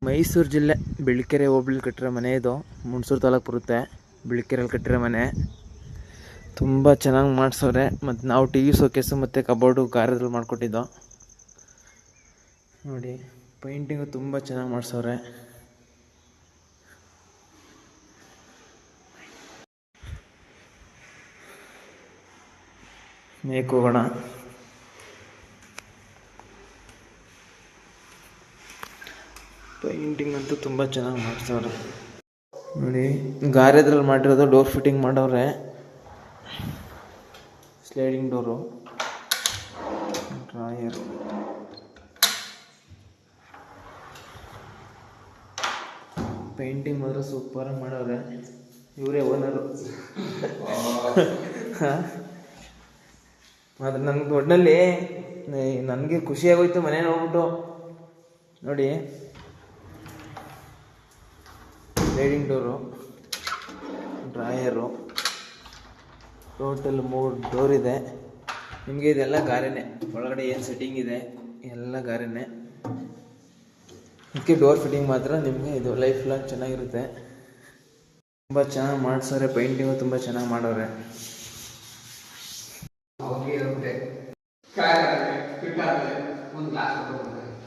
ಮೈಸೂರು ಜಿಲ್ಲೆ ಬಿಳಿಕೆರೆ ಹೋಬಳಿ ಕಟ್ಟಿರೋ ಮನೆ ಇದು. ಹುಣಸೂರು ತಾಲೂಕು ಬರುತ್ತೆ. ಬಿಳಿಕೆರೆಯಲ್ಲಿ ಕಟ್ಟಿರೋ ಮನೆ ತುಂಬ ಚೆನ್ನಾಗಿ ಮಾಡಿಸವ್ರೆ. ಮತ್ತು ನಾವು ಟಿ ವಿ ಶೋಕೇಸು ಮತ್ತು ಕಬೋರ್ಡು ಗಾರೆದ್ರಲ್ಲಿ ಮಾಡಿಕೊಟ್ಟಿದ್ದು ನೋಡಿ. ಪೇಂಟಿಂಗು ತುಂಬ ಚೆನ್ನಾಗಿ ಮಾಡಿಸವ್ರೆ. ಮೇಕ್ ಹೋಗೋಣ. ಪೇಂಟಿಂಗ್ ಅಂತೂ ತುಂಬ ಚೆನ್ನಾಗಿ ಮಾಡಿಸವ್ರೆ ನೋಡಿ. ಗಾರೆದ್ರಲ್ಲಿ ಮಾಡಿರೋದು ಡೋರ್ ಫಿಟ್ಟಿಂಗ್ ಮಾಡವ್ರೆ. ಸ್ಲೈಡಿಂಗ್ ಡೋರು, ಡ್ರಾಯರ್, ಪೇಂಟಿಂಗ್ ಮಾತ್ರ ಸೂಪರಾಗಿ ಮಾಡವ್ರೆ. ಇವರೇ ಓನರು. ಆದರೆ ನನಗೆ ಒಟ್ಟಿನಲ್ಲಿ ನನಗೆ ಖುಷಿಯಾಗೋಯ್ತು ಮನೆ ನೋಡ್ಬಿಟ್ಟು. ನೋಡಿ, ಸ್ಲೈಡಿಂಗ್ ಡೋರು, ಡ್ರಾಯರು, ಟೋಟಲ್ 3 ಡೋರ್ ಇದೆ. ನಿಮಗೆ ಇದೆಲ್ಲ ಗಾರೆನೇ. ಒಳಗಡೆ ಏನು ಸೆಟ್ಟಿಂಗ್ ಇದೆ ಎಲ್ಲ ಗಾರೆನೇ. ಇದಕ್ಕೆ ಡೋರ್ ಫಿಟ್ಟಿಂಗ್ ಮಾತ್ರ ನಿಮಗೆ ಇದು ಲೈಫ್ ಲಾಂಗ್ ಚೆನ್ನಾಗಿರುತ್ತೆ. ತುಂಬ ಚೆನ್ನಾಗಿ ಮಾಡಿಸೋರೆ. ಪೇಂಟಿಂಗು ತುಂಬ ಚೆನ್ನಾಗಿ ಮಾಡವ್ರೆ. ಒಂದು ಗ್ಲಾಸ್